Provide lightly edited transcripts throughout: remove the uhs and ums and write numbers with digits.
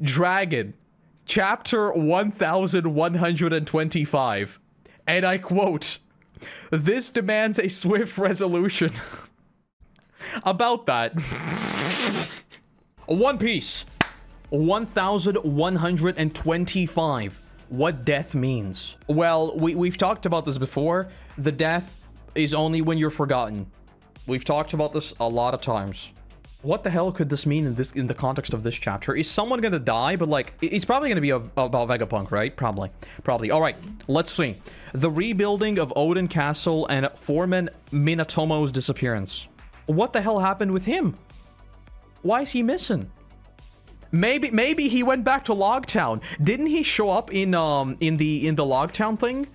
Dragon, chapter 1125. And I quote, "This demands a swift resolution." About that. One Piece. 1125. What death means. Well, we've talked about this before. The death is only when you're forgotten. We've talked about this a lot of times. What the hell could this mean in the context of this chapter? Is someone gonna die? But like, it's probably gonna be about Vegapunk, right? Probably. All right, let's see. The rebuilding of Odin Castle and Foreman Minatomo's disappearance. What the hell happened with him? Why is he missing? Maybe he went back to Logtown. Didn't he show up in the Logtown thing?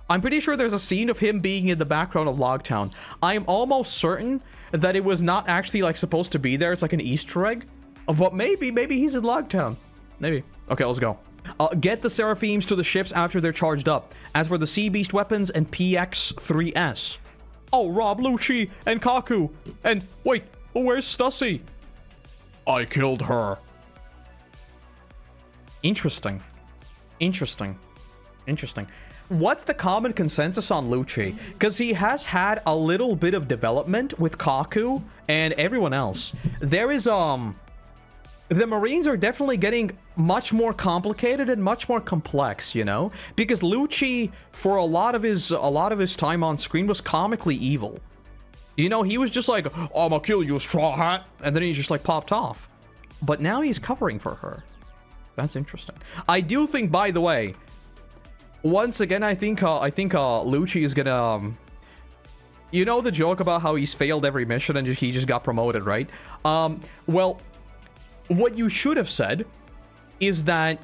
I'm pretty sure there's a scene of him being in the background of Logtown. I'm almost certain that it was not actually like supposed to be there. It's like an Easter egg. But maybe he's in Logtown. Maybe. Okay, let's go. Get the Seraphims to the ships after they're charged up. As for the Sea Beast weapons and PX-3S. Oh, rob Lucci and Kaku. And wait, where's Stussy? I killed her. Interesting. What's the common consensus on Lucci? Because he has had a little bit of development with Kaku and everyone else. There is, the Marines are definitely getting much more complicated and much more complex, you know? Because Lucci, for a lot of his time on screen, was comically evil. You know, he was just like, "I'm gonna kill you, Straw Hat," and then he just like popped off. But now he's covering for her. That's interesting. I do think, by the way, once again, I think Lucci is gonna, you know the joke about how he's failed every mission and he just got promoted, right? Well, what you should have said is that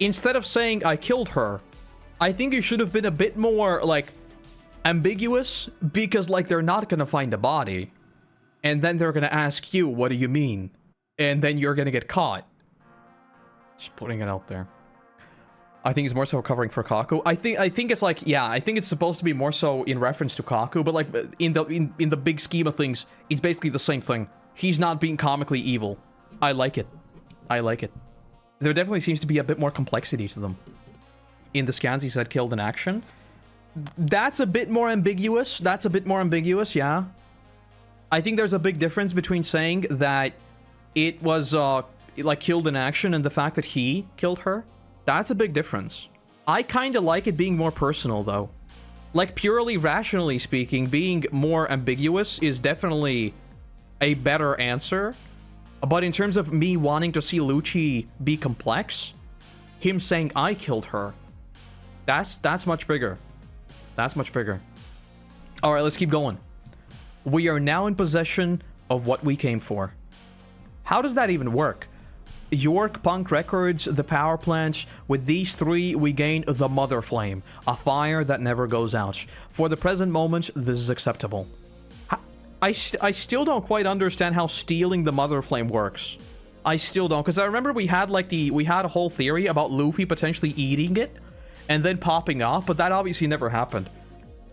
instead of saying "I killed her," I think you should have been a bit more, like, ambiguous, because, like, they're not gonna find a body. And then they're gonna ask you, "What do you mean?" And then you're gonna get caught. Just putting it out there. I think he's more so covering for Kaku. I think it's like, yeah, I think it's supposed to be more so in reference to Kaku, but like in the big scheme of things, it's basically the same thing. He's not being comically evil. I like it. There definitely seems to be a bit more complexity to them. In the scans, he said killed in action. That's a bit more ambiguous. Yeah. I think there's a big difference between saying that it was like killed in action and the fact that he killed her. That's a big difference. I kind of like it being more personal, though. Like, purely rationally speaking, being more ambiguous is definitely a better answer. But in terms of me wanting to see Lucci be complex, him saying "I killed her," that's much bigger. All right, let's keep going. We are now in possession of what we came for. How does that even work? York Punk Records, the power plants. With these three, we gain the Mother Flame, a fire that never goes out. For the present moment, this is acceptable. I still don't quite understand how stealing the Mother Flame works. I still don't, because I remember we had a whole theory about Luffy potentially eating it and then popping off, but that obviously never happened.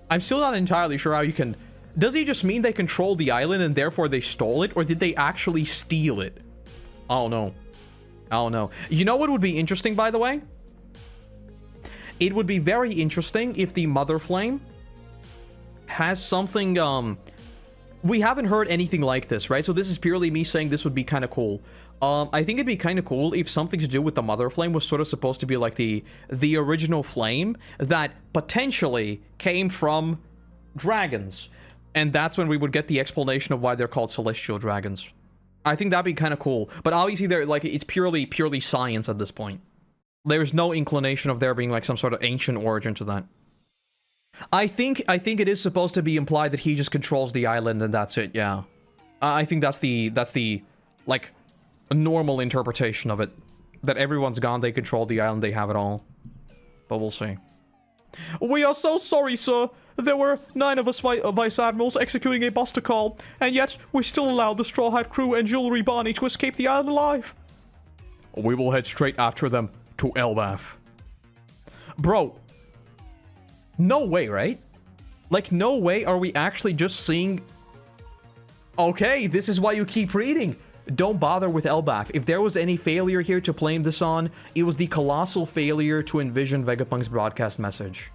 I'm still not entirely sure how you can... Does he just mean they controlled the island and therefore they stole it, or did they actually steal it? I don't know. You know what would be interesting, by the way? It would be very interesting if the Mother Flame has something, we haven't heard anything like this, right? So this is purely me saying this would be kind of cool. I think it'd be kind of cool if something to do with the Mother Flame was sort of supposed to be like the original flame that potentially came from dragons. And that's when we would get the explanation of why they're called celestial dragons. I think that'd be kind of cool. But obviously, they're like, it's purely science at this point. There's no inclination of there being like some sort of ancient origin to that. I think it is supposed to be implied that he just controls the island and that's it. Yeah, I think that's the like normal interpretation of it. That everyone's gone, they control the island, they have it all. But we'll see. We are so sorry, sir. There were 9 of us Vice Admirals executing a buster call, and yet we still allowed the Straw Hat crew and Jewelry Bonnie to escape the island alive. We will head straight after them to Elbaf. Bro. No way, right? Like, no way are we actually just seeing... Okay, this is why you keep reading. don't bother with Elbaf. If there was any failure here to blame this on, it was the colossal failure to envision Vegapunk's broadcast message.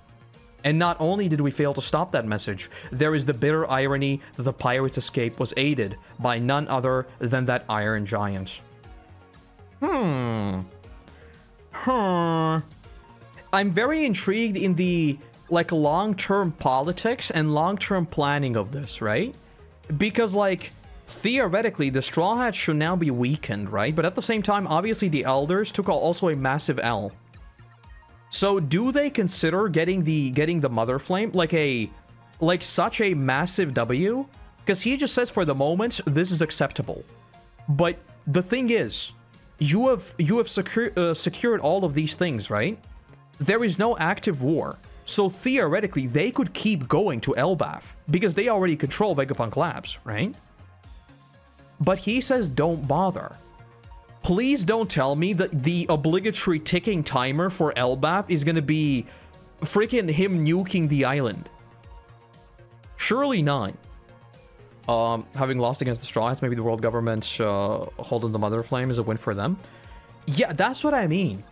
And not only did we fail to stop that message, there is the bitter irony that the pirate's escape was aided by none other than that Iron Giant. I'm very intrigued in the, like, long-term politics and long-term planning of this, right? Because, like, theoretically, the Straw Hats should now be weakened, right? But at the same time, obviously, the Elders took also a massive L. So, do they consider getting the Mother Flame like such a massive W? Because he just says for the moment, this is acceptable. But the thing is, you have secured all of these things, right? There is no active war. So theoretically, they could keep going to Elbaf because they already control Vegapunk Labs, right? But he says don't bother. Please don't tell me that the obligatory ticking timer for Elbaf is gonna be freaking him nuking the island. Surely not. Having lost against the Straw Hats, maybe the world government holding the Mother Flame is a win for them. Yeah, that's what I mean.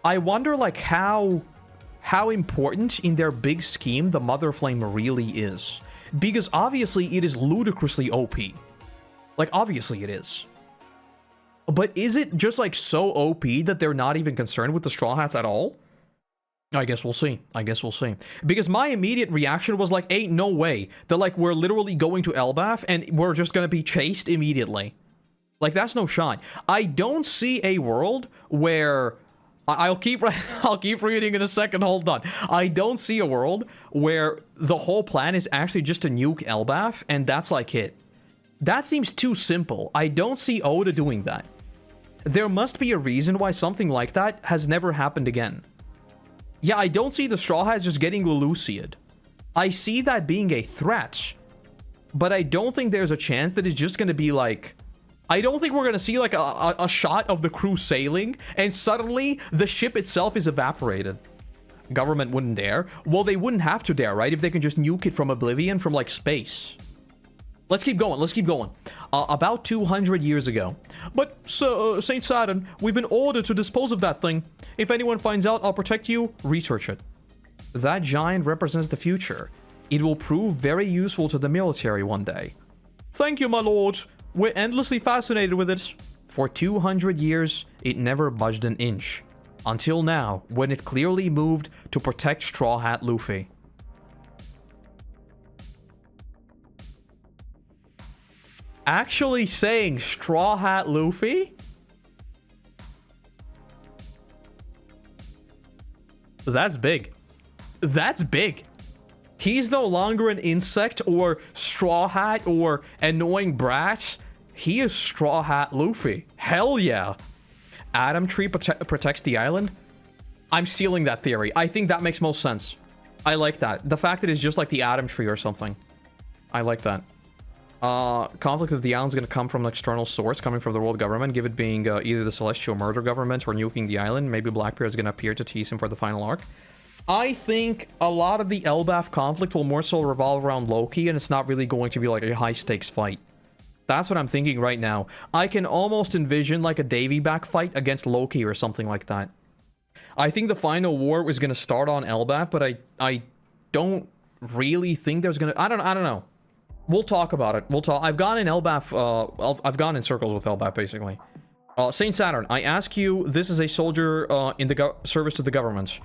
I wonder, like, how important in their big scheme the Mother Flame really is. Because obviously it is ludicrously OP. Like, obviously it is. But is it just, like, so OP that they're not even concerned with the Straw Hats at all? I guess we'll see. I guess we'll see. Because my immediate reaction was like, ain't no way that, like, we're literally going to Elbaf and we're just gonna be chased immediately. Like, that's no shot. I don't see a world where... I'll keep reading in a second, hold on. I don't see a world where the whole plan is actually just to nuke Elbaf and that's like it. That seems too simple. I don't see Oda doing that. There must be a reason why something like that has never happened again. Yeah, I don't see the Straw Hats just getting Lelucia'd. I see that being a threat, but I don't think there's a chance that it's just going to be like... I don't think we're going to see like a shot of the crew sailing and suddenly the ship itself is evaporated. Government wouldn't dare. Well, they wouldn't have to dare, right? If they can just nuke it from oblivion, from like space. Let's keep going. Let's keep going. About 200 years ago. But, Saint Saturn, we've been ordered to dispose of that thing. If anyone finds out, I'll protect you. Research it. That giant represents the future. It will prove very useful to the military one day. Thank you, my lord. We're endlessly fascinated with it. For 200 years, it never budged an inch. Until now, when it clearly moved to protect Straw Hat Luffy. Actually saying Straw Hat Luffy? That's big. That's big. He's no longer an insect or Straw Hat or annoying brat. He is Straw Hat Luffy. Hell yeah. Atom Tree protects the island? I'm stealing that theory. I think that makes most sense. I like that. The fact that it's just like the Atom Tree or something. I like that. Conflict of the island is going to come from an external source, coming from the world government, give it being either the Celestial Murder government or nuking the island. Maybe Blackbeard is going to appear to tease him for the final arc. I think a lot of the Elbaf conflict will more so revolve around Loki, and it's not really going to be like a high-stakes fight. That's what I'm thinking right now. I can almost envision like a Davy back fight against Loki or something like that. I think the final war was going to start on Elbaf, but I don't really think there's going to... I don't know. We'll talk about it. We'll talk. I've gone in Elbaf... I've gone in circles with Elbaf, basically. Saint Saturn, I ask you, this is a soldier in the service to the government.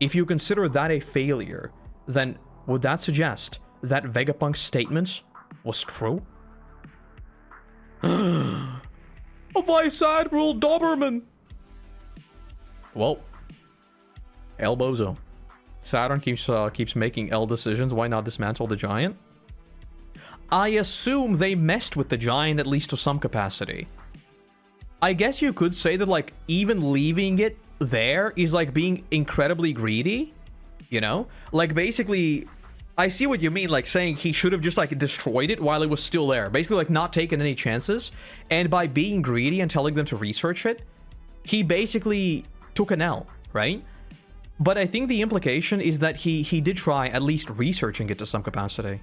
If you consider that a failure, then would that suggest that Vegapunk's statements was true? A Vice Admiral Doberman! Well, El Bozo. Saturn keeps making L decisions. Why not dismantle the giant? I assume they messed with the giant at least to some capacity. I guess you could say that, like, even leaving it there is like being incredibly greedy, you know? Like, basically, I see what you mean, like saying he should have just like destroyed it while it was still there, basically like not taking any chances, and by being greedy and telling them to research it, he basically took an L, right? But I think the implication is that he did try at least researching it to some capacity.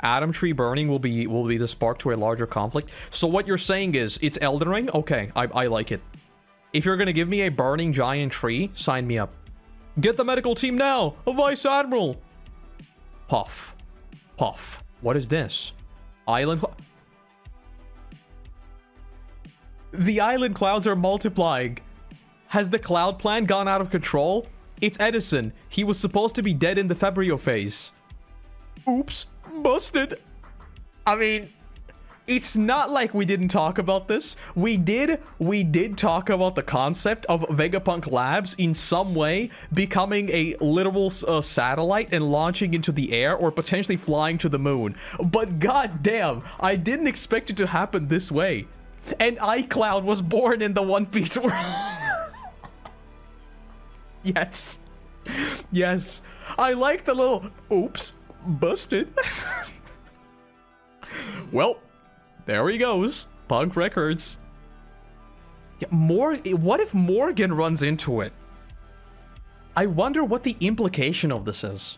Atom tree burning will be the spark to a larger conflict. So what you're saying is it's Elden Ring? Okay, I like it. If you're gonna give me a burning giant tree, sign me up. Get the medical team now! Vice Admiral! Puff. Puff. What is this? Island The island clouds are multiplying. Has the cloud plan gone out of control? It's Edison. He was supposed to be dead in the Febrio phase. Oops. Busted. I mean, it's not like we didn't talk about this. We did talk about the concept of Vegapunk Labs in some way becoming a literal satellite and launching into the air or potentially flying to the moon. But goddamn, I didn't expect it to happen this way. And iCloud was born in the One Piece world. Yes. Yes. I like the little oops, busted. Well, there he goes. Punk Records. Yeah, what if Morgan runs into it? I wonder what the implication of this is.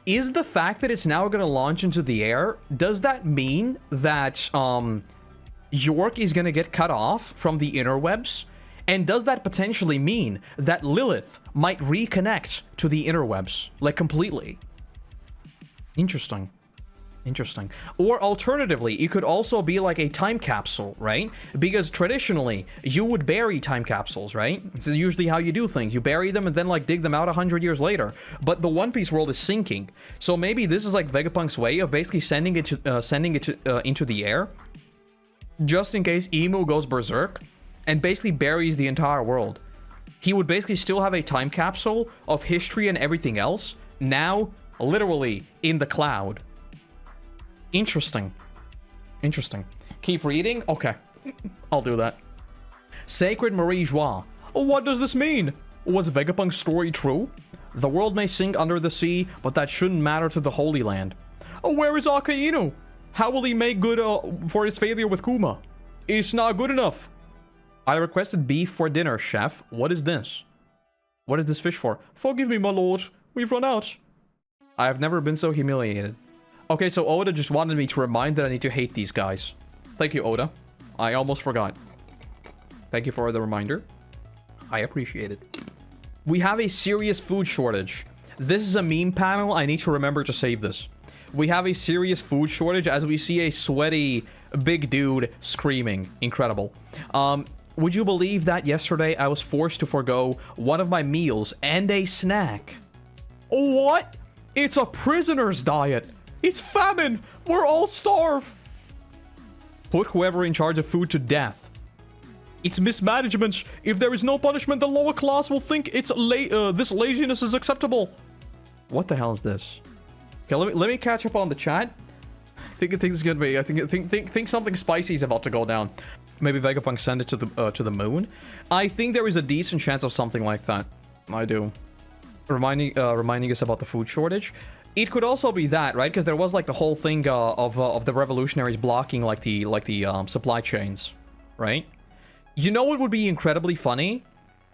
Is the fact that it's now going to launch into the air, does that mean that York is going to get cut off from the interwebs? And does that potentially mean that Lilith might reconnect to the interwebs, like completely? Interesting. Interesting. Or alternatively, it could also be like a time capsule, right? Because traditionally, you would bury time capsules, right? It's usually how you do things. You bury them and then like dig them out 100 years later. But the One Piece world is sinking. So maybe this is like Vegapunk's way of basically sending it into the air, just in case Emu goes berserk and basically buries the entire world. He would basically still have a time capsule of history and everything else, now literally in the cloud. Interesting. Interesting. Keep reading? Okay. I'll do that. Sacred Marie Joie. What does this mean? Was Vegapunk's story true? The world may sink under the sea, but that shouldn't matter to the Holy Land. Where is Akainu? How will he make good for his failure with Kuma? It's not good enough. I requested beef for dinner, chef. What is this? What is this fish for? Forgive me, my lord. We've run out. I have never been so humiliated. Okay, so Oda just wanted me to remind that I need to hate these guys. Thank you, Oda. I almost forgot. Thank you for the reminder. I appreciate it. We have a serious food shortage. This is a meme panel. I need to remember to save this. We have a serious food shortage as we see a sweaty big dude screaming. Incredible. Would you believe that yesterday I was forced to forego one of my meals and a snack? What? It's a prisoner's diet. It's famine. We're all starved. Put whoever in charge of food to death. It's mismanagement. If there is no punishment, the lower class will think it's this laziness is acceptable. What the hell is this? Okay, let me catch up on the chat. I think it's gonna be. I think something spicy is about to go down. Maybe Vegapunk send it to the moon. I think there is a decent chance of something like that. I do. Reminding us about the food shortage. It could also be that, right? Because there was like the whole thing of the revolutionaries blocking like the supply chains, right? You know what would be incredibly funny?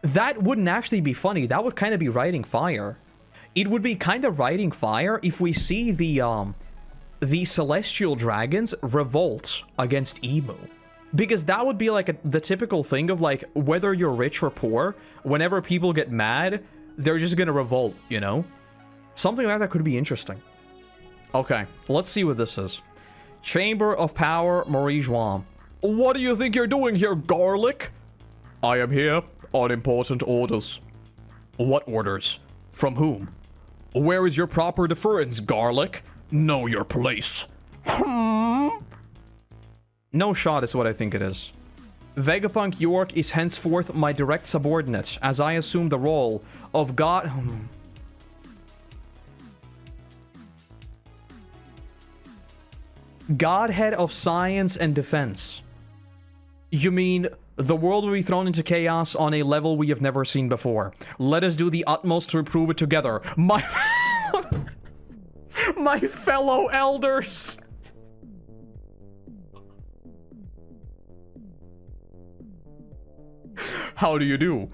That wouldn't actually be funny. That would kind of be writing fire. It would be kind of writing fire if we see the celestial dragons revolt against Emu. Because that would be like the typical thing of like, whether you're rich or poor, whenever people get mad, they're just gonna revolt, you know? Something like that could be interesting. Okay, let's see what this is. Chamber of Power, Marie Joie. What do you think you're doing here, garlic? I am here on important orders. What orders? From whom? Where is your proper deference, garlic? Know your place. No shot is what I think it is. Vegapunk York is henceforth my direct subordinate, as I assume the role of God... Godhead of Science and Defense. You mean, the world will be thrown into chaos on a level we have never seen before. Let us do the utmost to improve it together. My... My fellow elders! How do you do,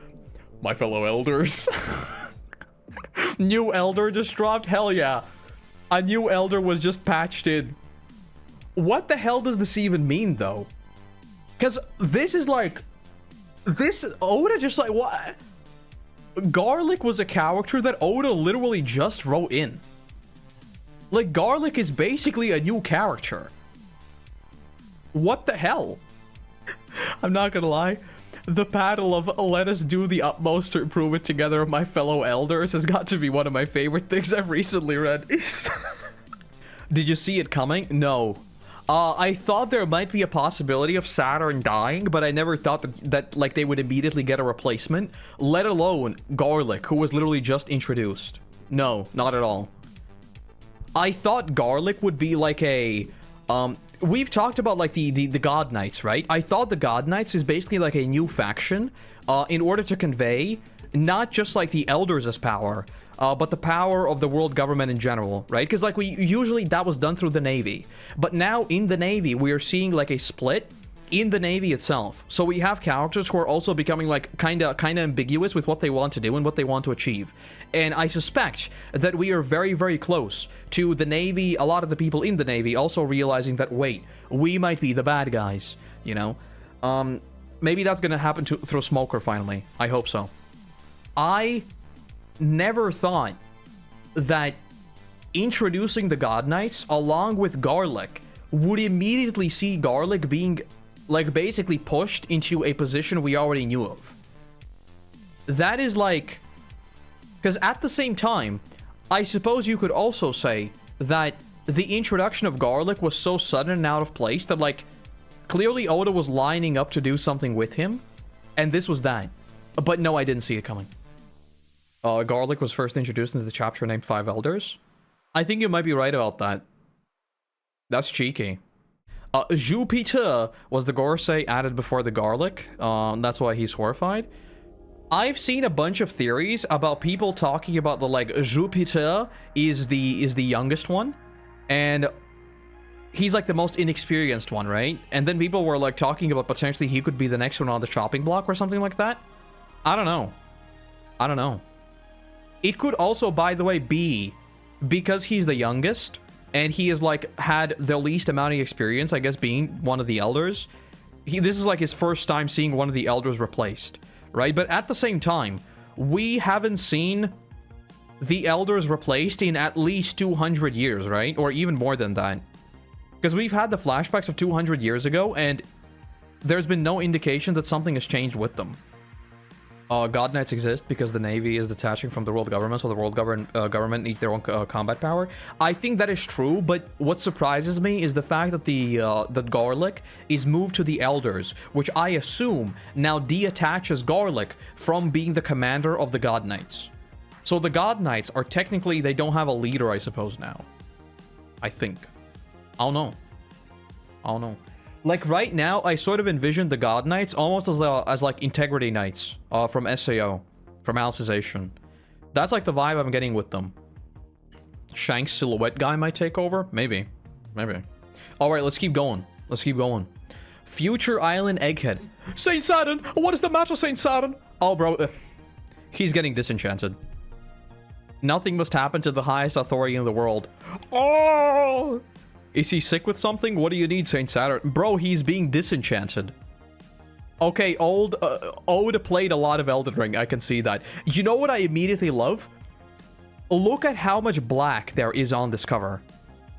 my fellow elders? New elder just dropped? Hell yeah. A new elder was just patched in. What the hell does this even mean, though? Because this is like... This... Oda just like... What? Garlic was a character that Oda literally just wrote in. Like, Garlic is basically a new character. What the hell? I'm not gonna lie. The paddle of "let us do the utmost to improve it together, my fellow elders" has got to be one of my favorite things I've recently read. Did you see it coming? No. I thought there might be a possibility of Saturn dying, but I never thought that like they would immediately get a replacement, let alone Garlic, who was literally just introduced. No, not at all. I thought Garlic would be like a we've talked about like the God Knights, right? I thought the God Knights is basically like a new faction in order to convey not just like the elders as power, but the power of the world government in general, right? Because like we usually that was done through the Navy, but now in the Navy we are seeing like a split in the Navy itself. So we have characters who are also becoming like kind of ambiguous with what they want to do and what they want to achieve. And I suspect that we are very, very close to the Navy, a lot of the people in the Navy also realizing that, wait, we might be the bad guys, you know? Maybe that's gonna happen through Smoker finally. I hope so. I never thought that introducing the God Knights along with Garlic would immediately see Garlic being like basically pushed into a position we already knew of. That is like, because at the same time, I suppose you could also say that the introduction of Garlic was so sudden and out of place that like clearly Oda was lining up to do something with him, and this was that. But no, I didn't see it coming. Garlic was first introduced into the chapter named Five Elders. I think you might be right about that. That's cheeky. Jupiter was the Gorsei added before the Garlic. That's why he's horrified. I've seen a bunch of theories about people talking about the like Jupiter is the youngest one, and he's like the most inexperienced one, right? And then people were like talking about potentially he could be the next one on the chopping block or something like that. I don't know. I don't know. It could also, by the way, be because he's the youngest and he has like had the least amount of experience, I guess, being one of the elders. This is like his first time seeing one of the elders replaced, right? But at the same time, we haven't seen the elders replaced in at least 200 years, right? Or even more than that. Because we've had the flashbacks of 200 years ago, and there's been no indication that something has changed with them. God Knights exist because the Navy is detaching from the world government, so the world government needs their own combat power. I think that is true, but what surprises me is the fact that that Garlic is moved to the Elders, which I assume now deattaches Garlic from being the commander of the God Knights. So the God Knights are technically, they don't have a leader, I suppose, now. I think. I don't know. I don't know. Like, right now, I sort of envision the God Knights almost as like Integrity Knights from SAO, from Alicization. That's like the vibe I'm getting with them. Shank's silhouette guy might take over? Maybe. Maybe. Alright, let's keep going. Let's keep going. Future Island Egghead. Saint Saturn! What is the matter, Saint Saturn? Oh, bro. He's getting disenchanted. Nothing must happen to the highest authority in the world. Oh! Is he sick with something? What do you need, Saint Saturn? Bro, he's being disenchanted. Okay, Oda played a lot of Elden Ring. I can see that. You know what I immediately love? Look at how much black there is on this cover.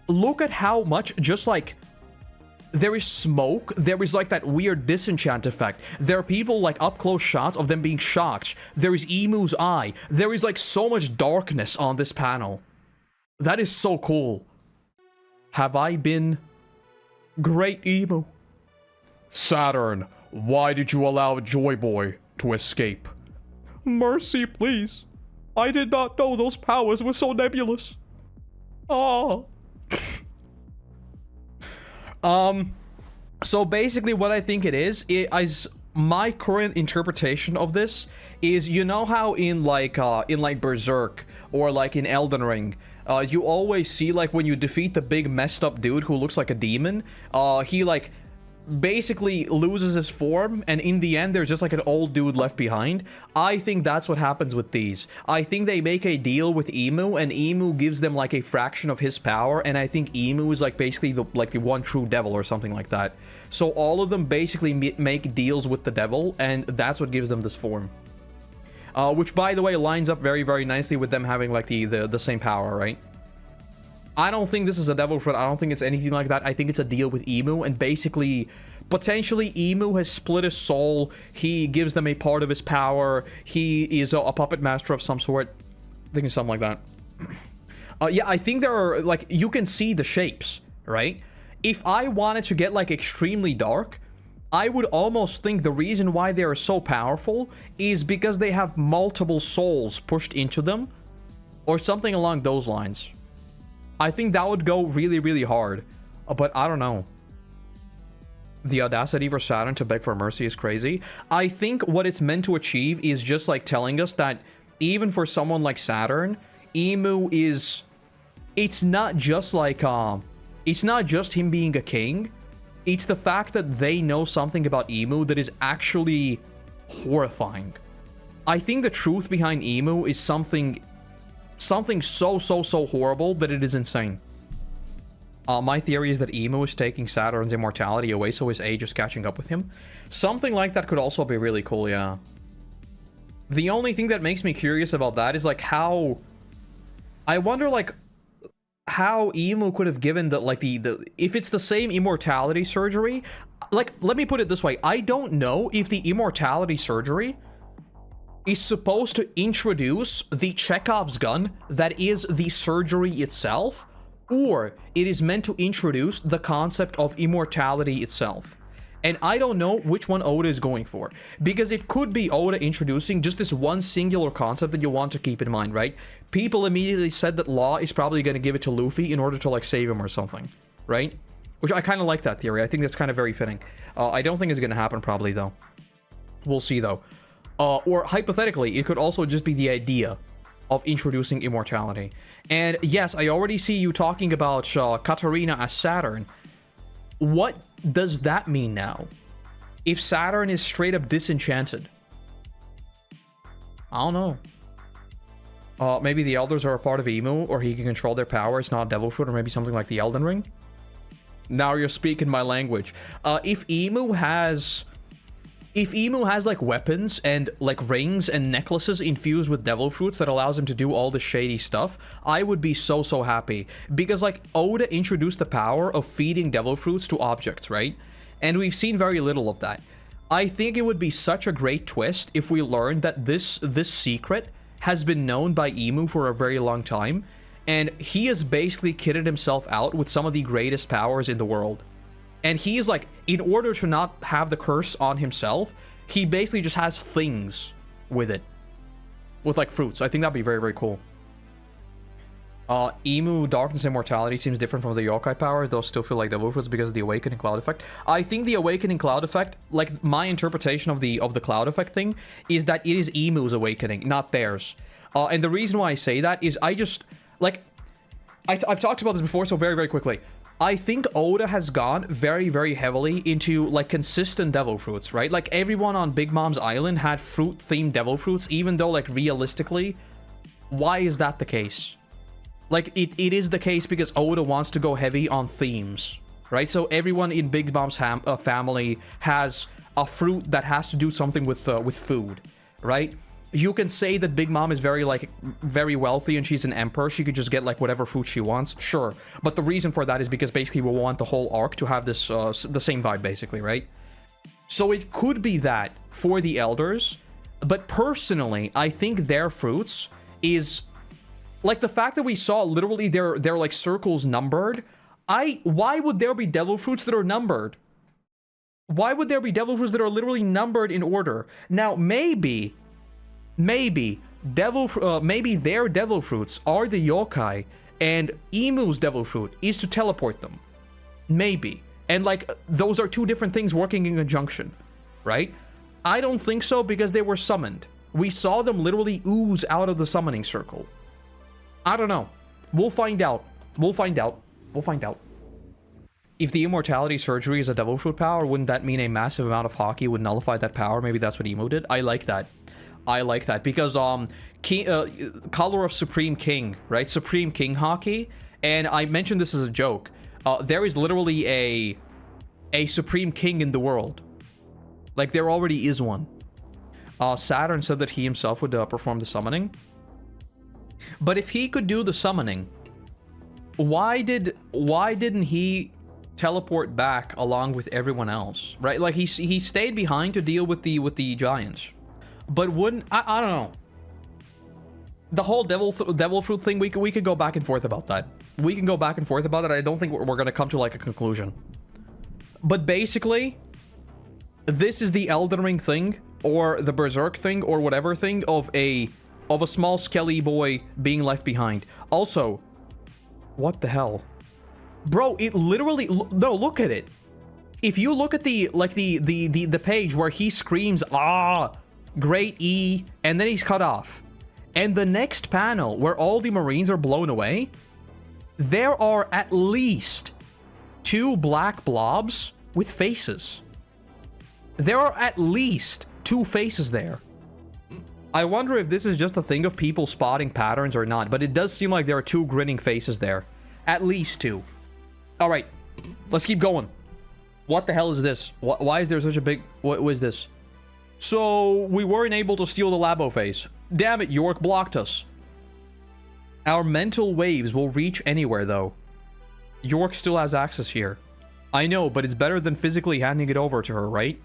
Look at how much, just like, there is smoke. There is like that weird disenchant effect. There are people like up close shots of them being shocked. There is Emu's eye. There is like so much darkness on this panel. That is so cool. Have I been great, Emu? Saturn, why did you allow Joy Boy to escape? Mercy, please. I did not know those powers were so nebulous. Oh. So basically what I think it is my current interpretation of this is, you know how in like Berserk or like in Elden Ring, you always see like when you defeat the big messed up dude who looks like a demon, he like basically loses his form, and in the end, there's just like an old dude left behind. I think that's what happens with these. I think they make a deal with Emu, and Emu gives them like a fraction of his power, and I think Emu is like basically the one true devil or something like that. So all of them basically make deals with the devil, and that's what gives them this form. Which, by the way, lines up very, very nicely with them having like the same power, right? I don't think this is a devil fruit. I don't think it's anything like that. I think it's a deal with Emu, and basically, potentially, Emu has split his soul. He gives them a part of his power. He is a puppet master of some sort. I think it's something like that. Yeah, I think there are, like, you can see the shapes, right? If I wanted to get, like, extremely dark, I would almost think the reason why they are so powerful is because they have multiple souls pushed into them, or something along those lines. I think that would go really, really hard, but I don't know. The audacity for Saturn to beg for mercy is crazy. I think what it's meant to achieve is just like telling us that even for someone like Saturn, Emu is... It's not just like, it's not just him being a king. It's the fact that they know something about Emu that is actually horrifying. I think the truth behind Emu is something so horrible that it is insane. My theory is that Emu is taking Saturn's immortality away, so his age is catching up with him. Something like that could also be really cool, yeah. The only thing that makes me curious about that is like how... I wonder like how Emu could have given the like the if it's the same immortality surgery. Like, let me put it this way. I don't know if the immortality surgery is supposed to introduce the Chekhov's gun that is the surgery itself, or it is meant to introduce the concept of immortality itself. And I don't know which one Oda is going for, because it could be Oda introducing just this one singular concept that you want to keep in mind, right? People immediately said that Law is probably going to give it to Luffy in order to like save him or something, right? Which I kind of like that theory. I think that's kind of very fitting. I don't think it's going to happen probably though. We'll see though. Or hypothetically, it could also just be the idea of introducing immortality. And yes, I already see you talking about Katarina as Saturn. What does that mean now? If Saturn is straight up disenchanted? I don't know. Maybe the Elders are a part of Emu, or he can control their power. It's not Devil Fruit, or maybe something like the Elden Ring. Now you're speaking my language. If Emu has like weapons and like rings and necklaces infused with devil fruits that allows him to do all the shady stuff, I would be so happy. Because like Oda introduced the power of feeding devil fruits to objects, right? And we've seen very little of that. I think it would be such a great twist if we learned that this secret has been known by Emu for a very long time, and he has basically kitted himself out with some of the greatest powers in the world. And he is like, in order to not have the curse on himself, he basically just has things with it. With like fruits. I think that'd be very, very cool. Emu, Darkness, Immortality seems different from the yokai powers. Those still feel like devil fruits because of the Awakening Cloud Effect. I think the Awakening Cloud Effect, like my interpretation of the Cloud Effect thing, is that it is Emu's awakening, not theirs. And the reason why I say that is I just, like, I've talked about this before, so very, very quickly. I think Oda has gone very, very heavily into, like, consistent devil fruits, right? Like, everyone on Big Mom's Island had fruit-themed devil fruits, even though, like, realistically, why is that the case? Like, it is the case because Oda wants to go heavy on themes, right? So everyone in Big Mom's family has a fruit that has to do something with food, right? You can say that Big Mom is very wealthy and she's an emperor. She could just get like whatever food she wants, sure. But the reason for that is because basically we want the whole arc to have this the same vibe, basically, right? So it could be that for the Elders, but personally, I think their fruits is like the fact that we saw literally their like circles numbered. Why would there be devil fruits that are numbered? Why would there be devil fruits that are literally numbered in order? Now maybe their devil fruits are the yokai, and Emu's devil fruit is to teleport them. Maybe. And like, those are two different things working in conjunction, right? I don't think so because they were summoned. We saw them literally ooze out of the summoning circle. I don't know. We'll find out. We'll find out. We'll find out. if the immortality surgery is a devil fruit power, wouldn't that mean a massive amount of hockey would nullify that power? Maybe that's what Emo did. I like that. I like that because color of Supreme King, right? Supreme King hockey, and I mentioned this as a joke. There is literally a Supreme King in the world. Like there already is one. Saturn said that he himself would perform the summoning. But if he could do the summoning, why didn't he teleport back along with everyone else? Right? Like he stayed behind to deal with the giants. But wouldn't I don't know. The whole devil fruit thing, we could go back and forth about that. We can go back and forth about it. I don't think we're gonna come to like a conclusion. But basically, this is the Elden Ring thing, or the Berserk thing, or whatever thing of a small skelly boy being left behind. Also, what the hell, bro? It literally no. Look at it. If you look at the page where he screams "Ah, great E," and then he's cut off, and the next panel where all the Marines are blown away, there are at least 2 black blobs with faces. There are at least 2 faces there. I wonder if this is just a thing of people spotting patterns or not, but it does seem like there are 2 grinning faces there. At least 2. All right, let's keep going. What the hell is this? Why is there such a big... What was this? So, we weren't able to steal the Labo face. Damn it, York blocked us. Our mental waves will reach anywhere, though. York still has access here. I know, but it's better than physically handing it over to her, right?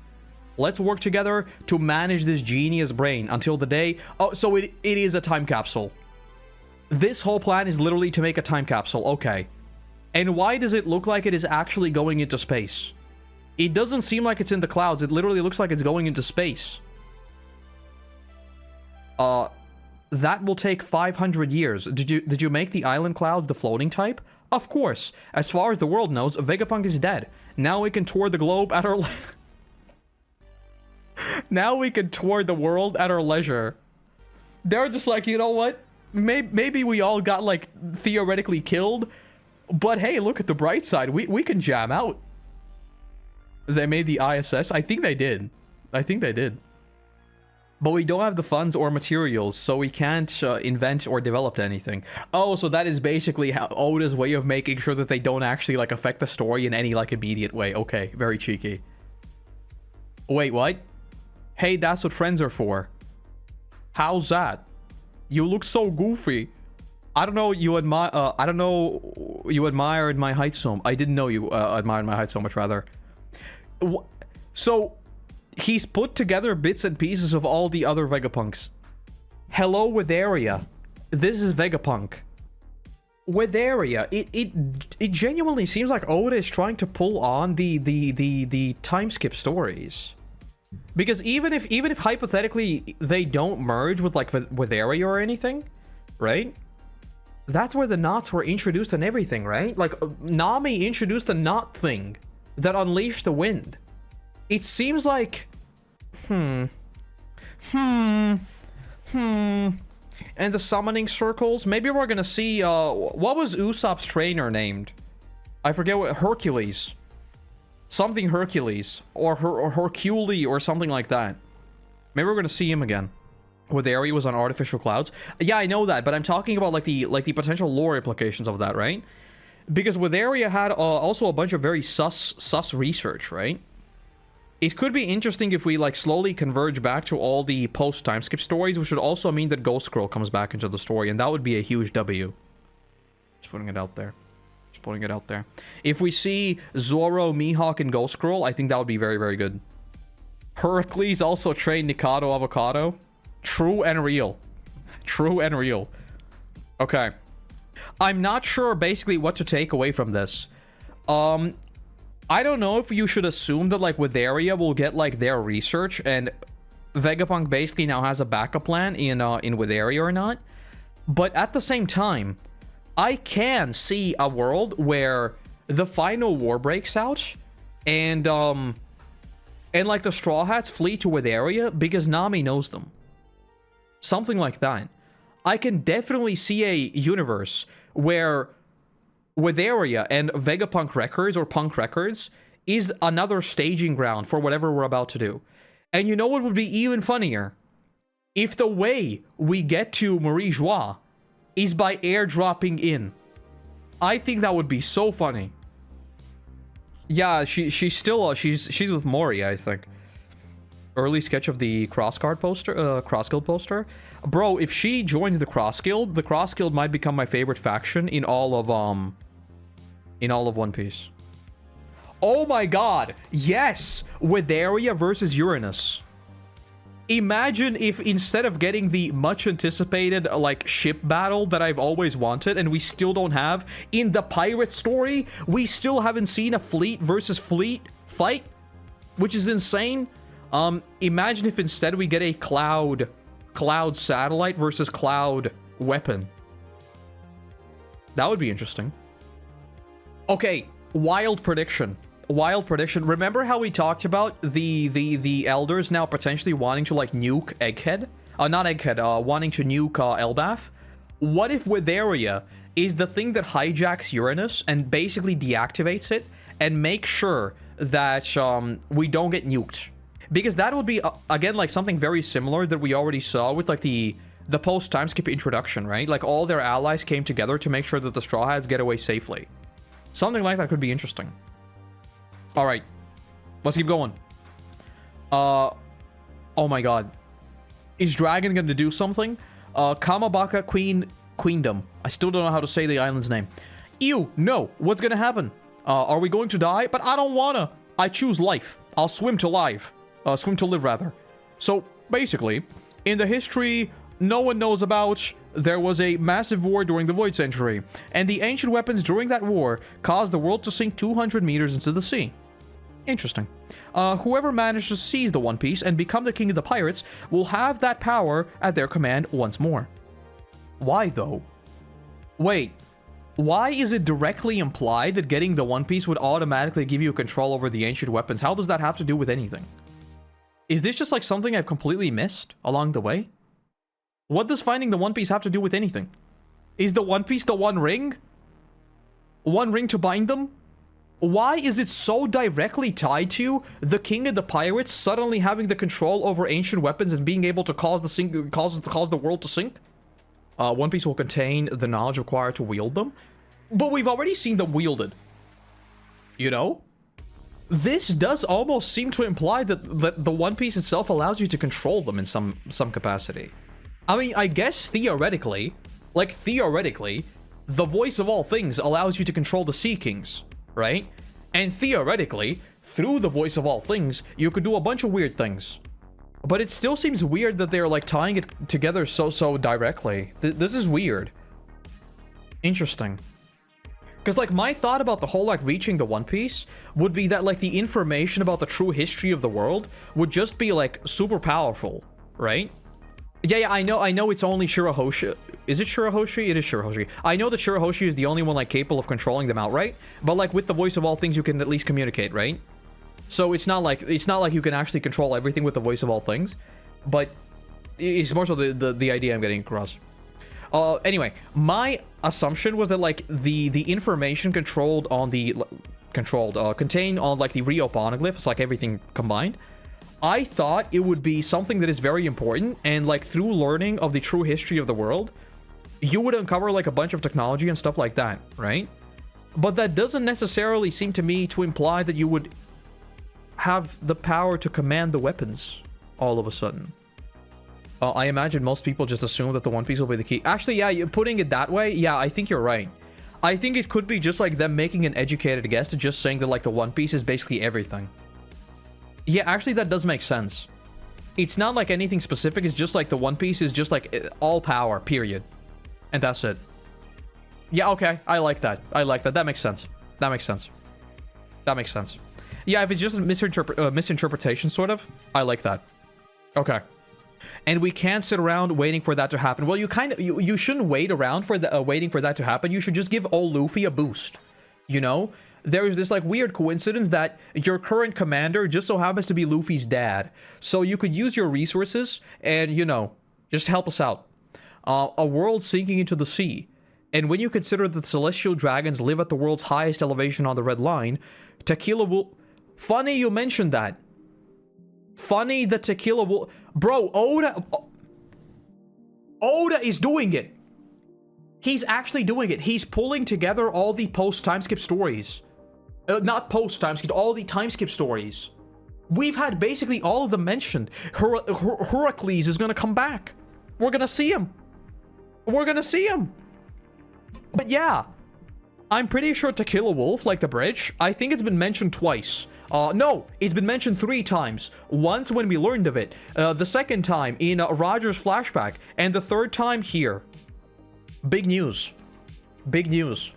Let's work together to manage this genius brain until the day... Oh, so it is a time capsule. This whole plan is literally to make a time capsule. Okay. And why does it look like it is actually going into space? It doesn't seem like it's in the clouds. It literally looks like it's going into space. That will take 500 years. Did you make the island clouds the floating type? Of course. As far as the world knows, Vegapunk is dead. Now we can tour the globe at our... Now we can tour the world at our leisure. They're just like, you know what? Maybe we all got, like, theoretically killed. But hey, look at the bright side. We can jam out. They made the ISS? I think they did. I think they did. But we don't have the funds or materials, so we can't invent or develop anything. Oh, so that is basically how Oda's way of making sure that they don't actually, like, affect the story in any, like, immediate way. Okay, very cheeky. Wait, what? Hey, that's what friends are for. How's that? You look so goofy. I don't know you admire. I don't know you admired my height so. I didn't know you admired my height so much. Rather. So he's put together bits and pieces of all the other Vegapunks. Hello, Witheria. This is Vegapunk. Witheria. It genuinely seems like Oda is trying to pull on the time skip stories. Because even if hypothetically they don't merge with like Witheria or anything, right? That's where the knots were introduced and everything, right? Like Nami introduced the knot thing that unleashed the wind. It seems like and the summoning circles. Maybe we're gonna see what was Usopp's trainer named? I forget what. Hercules. Something Hercules or Hercule or something like that. Maybe we're gonna see him again. Witheria was on artificial clouds. Yeah, I know that, but I'm talking about like the potential lore implications of that, right? Because Witheria had also a bunch of very sus research, right? It could be interesting if we like slowly converge back to all the post time skip stories, which would also mean that Ghost Girl comes back into the story, and that would be a huge W. Just putting it out there. Just putting it out there. If we see Zoro, Mihawk, and Ghost Girl, I think that would be very, very good. Heracles also trained Nikado Avocado. True and real. True and real. Okay. I'm not sure basically what to take away from this. I don't know if you should assume that like Witheria will get like their research and Vegapunk basically now has a backup plan in Witheria or not. But at the same time, I can see a world where the final war breaks out and like the Straw Hats flee to Witheria because Nami knows them. Something like that. I can definitely see a universe where Witheria and Vegapunk Records or Punk Records is another staging ground for whatever we're about to do. And you know what would be even funnier? If the way we get to Marie Joie is by airdropping in. I think that would be so funny. Yeah, she's still she's with Mori, I think. Early sketch of the Cross Guild poster. Bro, if she joins the Cross Guild might become my favorite faction in all of One Piece. Oh my god, yes! Witheria versus Uranus. Imagine if instead of getting the much anticipated like ship battle that I've always wanted and we still don't have in the pirate story, we still haven't seen a fleet versus fleet fight, which is insane. Imagine if instead we get a cloud satellite versus cloud weapon. That would be interesting. Okay, wild prediction. Remember how we talked about the elders now potentially wanting to like nuke Egghead? Not Egghead, wanting to nuke Elbaf? What if Witheria is the thing that hijacks Uranus and basically deactivates it and makes sure that we don't get nuked? Because that would be again like something very similar that we already saw with like the post time skip introduction, right? Like all their allies came together to make sure that the Straw Hats get away safely. Something like that could be interesting. All right, let's keep going. Oh my god, is Dragon gonna do something? Kamabaka Queendom. I still don't know how to say the island's name. Ew, no, what's gonna happen? Are we going to die? But I don't wanna. I choose life. I'll swim to live. Swim to live, rather. So, basically, in the history no one knows about, there was a massive war during the Void Century, and the ancient weapons during that war caused the world to sink 200 meters into the sea. Interesting. Whoever managed to seize the One Piece and become the king of the pirates will have that power at their command once more. Why, though? Wait, why is it directly implied that getting the One Piece would automatically give you control over the ancient weapons? How does that have to do with anything? Is this just like something I've completely missed along the way? What does finding the One Piece have to do with anything? Is the One Piece the One Ring? One ring to bind them? Why is it so directly tied to the king of the pirates suddenly having the control over ancient weapons and being able to cause the world to sink? One Piece will contain the knowledge required to wield them, but we've already seen them wielded. You know? This does almost seem to imply that the One Piece itself allows you to control them in some capacity. I mean, I guess theoretically, the voice of all things allows you to control the Sea Kings, right? And theoretically, through the voice of all things, you could do a bunch of weird things. But it still seems weird that they're like tying it together so directly. This is weird. Interesting. Because like my thought about the whole like reaching the One Piece would be that like the information about the true history of the world would just be like super powerful, right? Yeah, I know it's only Shirahoshi. Is it Shirahoshi? It is Shirahoshi. I know that Shirahoshi is the only one like capable of controlling them outright, but like with the voice of all things you can at least communicate, right? So it's not like you can actually control everything with the voice of all things, but it's more so the idea I'm getting across. Anyway, my assumption was that like the information contained on like the Rio poneglyphs, like everything combined, I thought it would be something that is very important, and like through learning of the true history of the world, you would uncover like a bunch of technology and stuff like that, right? But that doesn't necessarily seem to me to imply that you would have the power to command the weapons all of a sudden. I imagine most people just assume that the One Piece will be the key. Actually, yeah, you're putting it that way, yeah, I think you're right. I think it could be just like them making an educated guess to just saying that like the One Piece is basically everything. Yeah, actually that does make sense. It's not like anything specific, it's just like the One Piece is just like all power, period. And that's it. Yeah, okay, I like that. That makes sense. That makes sense. Yeah, if it's just a misinterpretation, sort of, I like that. Okay. And we can't sit around waiting for that to happen. Well, you shouldn't wait around for waiting for that to happen. You should just give old Luffy a boost. You know? There's this like weird coincidence that your current commander just so happens to be Luffy's dad. So you could use your resources and, you know, just help us out. A world sinking into the sea. And when you consider that the celestial dragons live at the world's highest elevation on the red line, Tequila will... Funny you mentioned that. Funny that Tequila will... Bro, Oda is doing it. He's actually doing it. He's pulling together all the post-time skip stories. Not post-time skip, all the time skip stories. We've had basically all of them mentioned. Heracles is gonna come back. We're gonna see him. We're gonna see him. But yeah, I'm pretty sure Tequila Wolf, like the bridge, I think it's been mentioned twice. No, it's been mentioned 3 times. Once when we learned of it, the second time in Roger's flashback, and the third time here. Big news. Big news.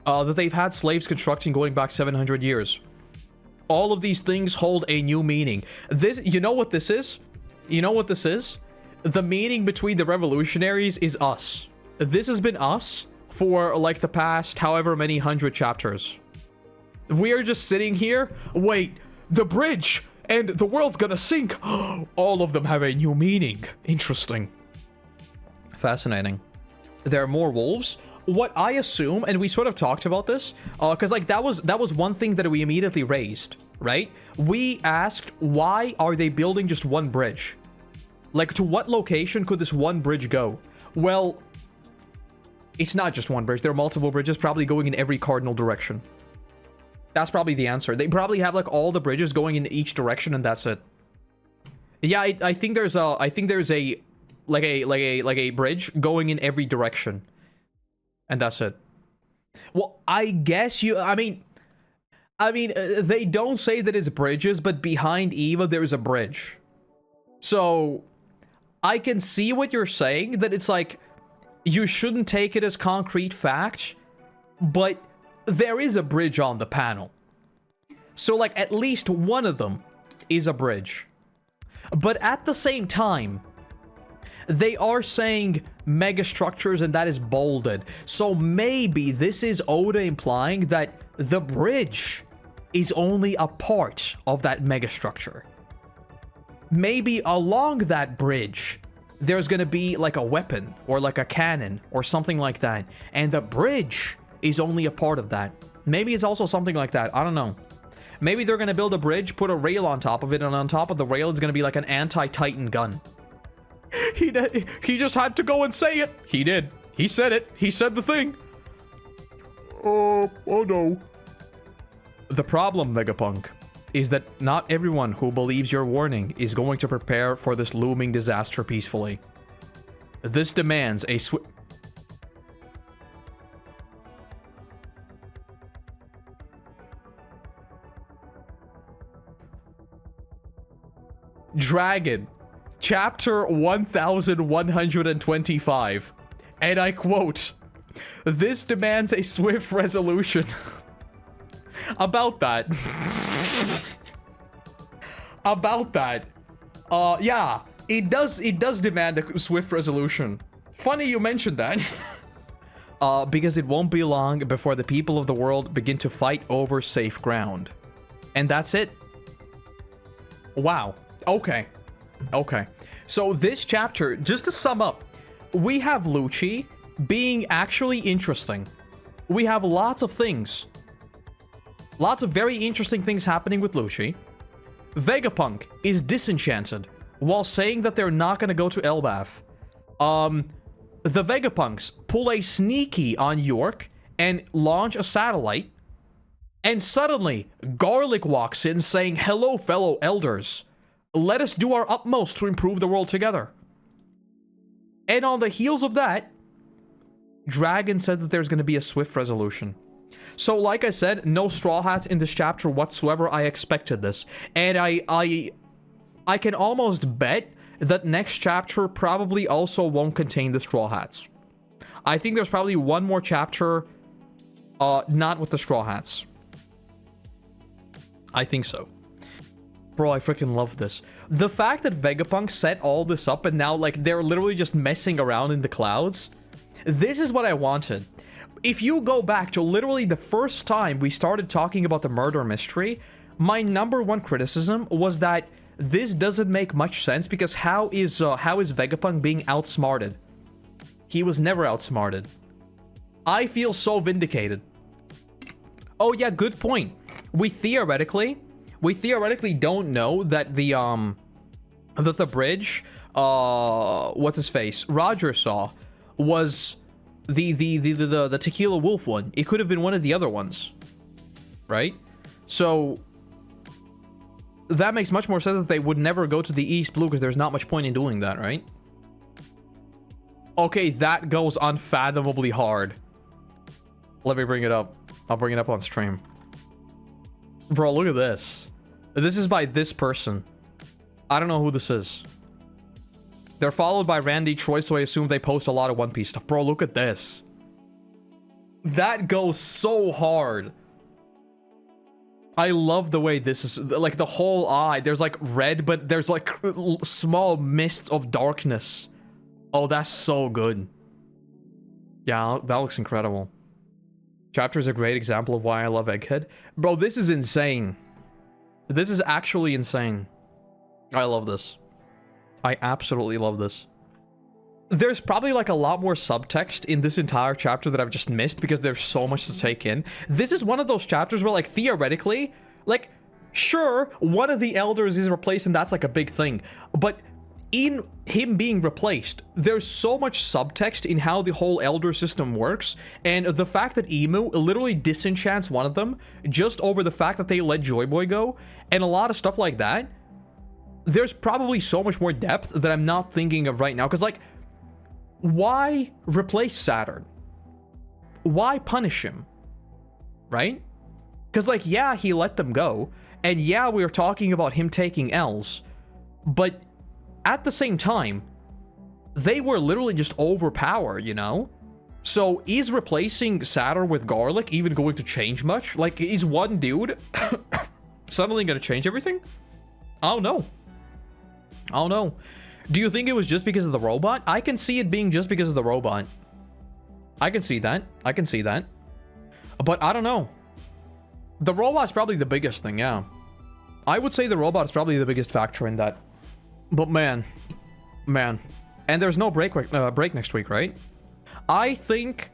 That they've had slaves constructing going back 700 years. All of these things hold a new meaning. This, you know what this is? You know what this is? The meaning between the revolutionaries is us. This has been us for like the past however many 100 chapters. We are just sitting here. Wait, the bridge and the world's gonna sink. All of them have a new meaning. Interesting. Fascinating. There are more wolves. What I assume, and we sort of talked about this, because like that was one thing that we immediately raised, right? We asked, why are they building just one bridge? Like, to what location could this one bridge go? Well, it's not just one bridge. There are multiple bridges probably going in every cardinal direction. That's probably the answer. They probably have like all the bridges going in each direction, and that's it. Yeah, I think there's a bridge going in every direction. And that's it. Well, I guess I mean, they don't say that it's bridges, but behind Eva, there's a bridge. So, I can see what you're saying, that it's like, you shouldn't take it as concrete fact, but there is a bridge on the panel. So, like, at least one of them is a bridge. But at the same time, they are saying mega structures, and that is bolded. So maybe this is Oda implying that the bridge is only a part of that mega structure. Maybe along that bridge, there's gonna be like a weapon or like a cannon or something like that. And the bridge is only a part of that. Maybe it's also something like that. I don't know. Maybe they're gonna build a bridge, put a rail on top of it, and on top of the rail is gonna be like an anti-Titan gun. He just had to go and say it. He did. He said it. He said the thing. Oh no. The problem, Vegapunk, is that not everyone who believes your warning is going to prepare for this looming disaster peacefully. This demands a Dragon. Chapter 1125, and I quote, "This demands a swift resolution." About that. About that. Yeah, it does demand a swift resolution. Funny you mentioned that. Because it won't be long before the people of the world begin to fight over safe ground. And that's it. Wow. Okay. Okay, so this chapter, just to sum up, we have Lucci being actually interesting. We have lots of things. Lots of very interesting things happening with Lucci. Vegapunk is disenchanted while saying that they're not gonna go to Elbaf. The Vegapunks pull a sneaky on York and launch a satellite. And suddenly, Garlic walks in saying, "Hello, fellow elders. Let us do our utmost to improve the world together." And on the heels of that, Dragon said that there's going to be a swift resolution. So like I said, no Straw Hats in this chapter whatsoever. I expected this. And I can almost bet that next chapter probably also won't contain the Straw Hats. I think there's probably one more chapter not with the Straw Hats. I think so. Bro, I freaking love this. The fact that Vegapunk set all this up and now, like, they're literally just messing around in the clouds. This is what I wanted. If you go back to literally the first time we started talking about the murder mystery, my #1 criticism was that this doesn't make much sense because how is Vegapunk being outsmarted? He was never outsmarted. I feel so vindicated. Oh yeah, good point. We theoretically don't know that the bridge, what's his face, Roger saw, was the Tequila Wolf one. It could have been one of the other ones, right? So that makes much more sense that they would never go to the East Blue, because there's not much point in doing that, right? Okay, that goes unfathomably hard. Let me bring it up. I'll bring it up on stream. Bro, look at this. This is by this person. I don't know who this is. They're followed by Randy Troy, so I assume they post a lot of One Piece stuff. Bro, look at this. That goes so hard. I love the way this is, like, the whole eye. There's, like, red, but there's, like, small mists of darkness. Oh, that's so good. Yeah, that looks incredible. Chapter is a great example of why I love Egghead. Bro, this is insane. This is actually insane. I love this. I absolutely love this. There's probably like a lot more subtext in this entire chapter that I've just missed because there's so much to take in. This is one of those chapters where, like, theoretically, like, sure, one of the elders is replaced and that's like a big thing, but in him being replaced, there's so much subtext in how the whole elder system works, and the fact that Emu literally disenchants one of them just over the fact that they let Joy Boy go, and a lot of stuff like that. There's probably so much more depth that I'm not thinking of right now, because, like, why replace Saturn? Why punish him? Right? Because, like, yeah, he let them go, and yeah, we were talking about him taking L's, but at the same time, they were literally just overpowered, you know? So, is replacing Saturn with Garlic even going to change much? Like, is one dude suddenly going to change everything? I don't know. I don't know. Do you think it was just because of the robot? I can see it being just because of the robot. I can see that. I can see that. But I don't know. The robot's probably the biggest thing, yeah. I would say the robot's probably the biggest factor in that. But man. And there's no break next week, right? I think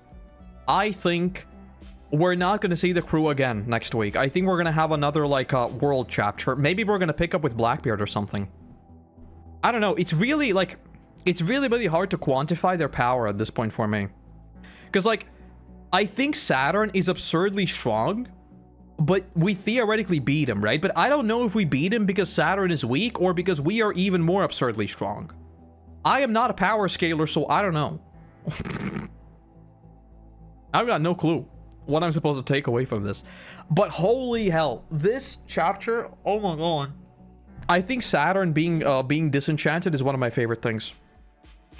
we're not going to see the crew again next week. I think we're going to have another, like, world chapter. Maybe we're going to pick up with Blackbeard or something. I don't know. It's really, like, it's really hard to quantify their power at this point for me. Because, like, I think Saturn is absurdly strong, but we theoretically beat him, right? But I don't know if we beat him because Saturn is weak or because we are even more absurdly strong. I am not a power scaler, so I don't know. I've got no clue what I'm supposed to take away from this. But holy hell, this chapter, oh my god. I think Saturn being disenchanted is one of my favorite things.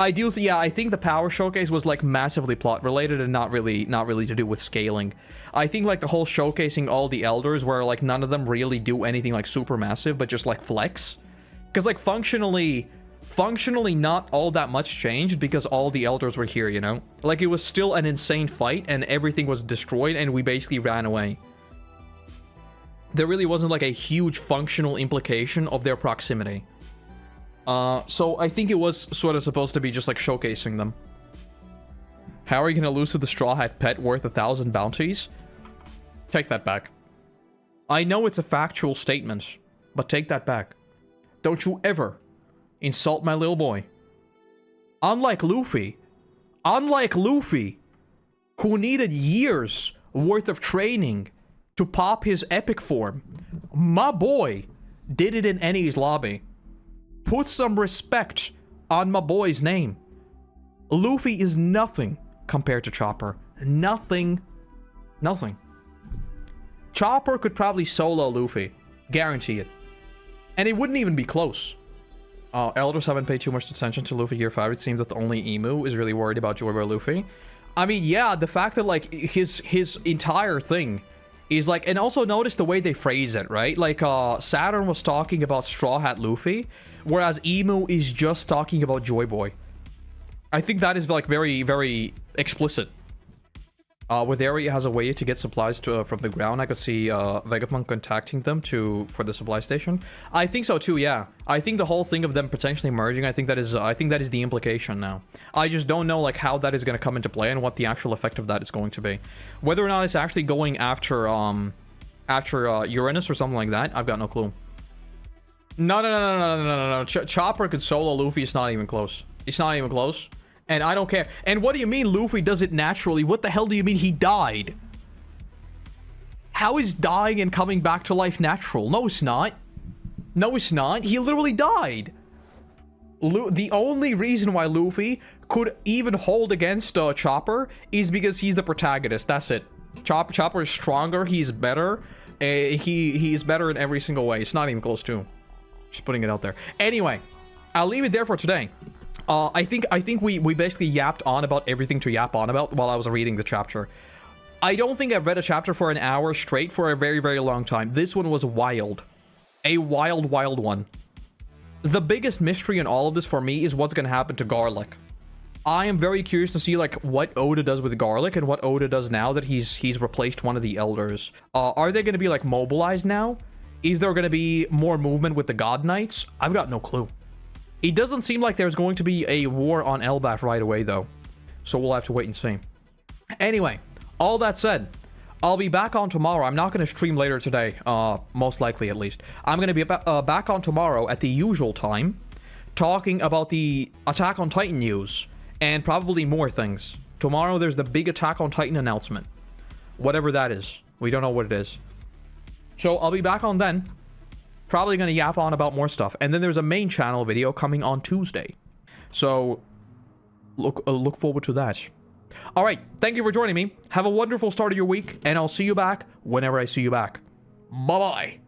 I think the power showcase was, like, massively plot related and not really to do with scaling. I think, like, the whole showcasing all the elders where, like, none of them really do anything, like, super massive, but just, like, flex. Because, like, functionally not all that much changed because all the elders were here, you know? Like, it was still an insane fight and everything was destroyed and we basically ran away. There really wasn't, like, a huge functional implication of their proximity. So I think it was sort of supposed to be just, like, showcasing them. How are you gonna lose to the Straw Hat pet worth 1,000 bounties? Take that back. I know it's a factual statement, but take that back. Don't you ever insult my little boy. Unlike Luffy, who needed years worth of training to pop his epic form, my boy did it in Enies lobby. Put some respect on my boy's name. Luffy is nothing compared to Chopper. Nothing. Chopper could probably solo Luffy. Guarantee it. And it wouldn't even be close. Elders haven't paid too much attention to Luffy Year 5. It seems that only Emu is really worried about Joy Boy Luffy. I mean, yeah, the fact that, like, his entire thing is, like, and also notice the way they phrase it, right? Like, Saturn was talking about Straw Hat Luffy, whereas Emu is just talking about Joy Boy. I think that is, like, very, very explicit. With area has a way to get supplies to from the ground. I could see Vegapunk contacting them for the supply station. I think so too. Yeah, I think the whole thing of them potentially merging. I think that is the implication now. I just don't know like how that is going to come into play and what the actual effect of that is going to be. Whether or not it's actually going after Uranus or something like that, I've got no clue. No. Chopper could solo Luffy. It's not even close. It's not even close. And I don't care. And what do you mean Luffy does it naturally? What the hell do you mean he died? How is dying and coming back to life natural? No, it's not. No, it's not. He literally died. The only reason why Luffy could even hold against Chopper is because he's the protagonist. That's it. Chopper is stronger. He's better. He is better in every single way. It's not even close to. Just putting it out there. Anyway, I'll leave it there for today. I think we basically yapped on about everything to yap on about while I was reading the chapter. I don't think I've read a chapter for an hour straight for a very, very long time. This one was wild. A wild, wild one. The biggest mystery in all of this for me is what's going to happen to Garlic. I am very curious to see like what Oda does with Garlic and what Oda does now that he's replaced one of the elders. Are they going to be like mobilized now? Is there going to be more movement with the God Knights? I've got no clue. It doesn't seem like there's going to be a war on Elbaf right away, though. So we'll have to wait and see. Anyway, all that said, I'll be back on tomorrow. I'm not going to stream later today, most likely at least. I'm going to be back on tomorrow at the usual time, talking about the Attack on Titan news, and probably more things. Tomorrow there's the big Attack on Titan announcement. Whatever that is. We don't know what it is. So I'll be back on then. Probably going to yap on about more stuff. And then there's a main channel video coming on Tuesday. So, look forward to that. Alright, thank you for joining me. Have a wonderful start of your week. And I'll see you back whenever I see you back. Bye-bye.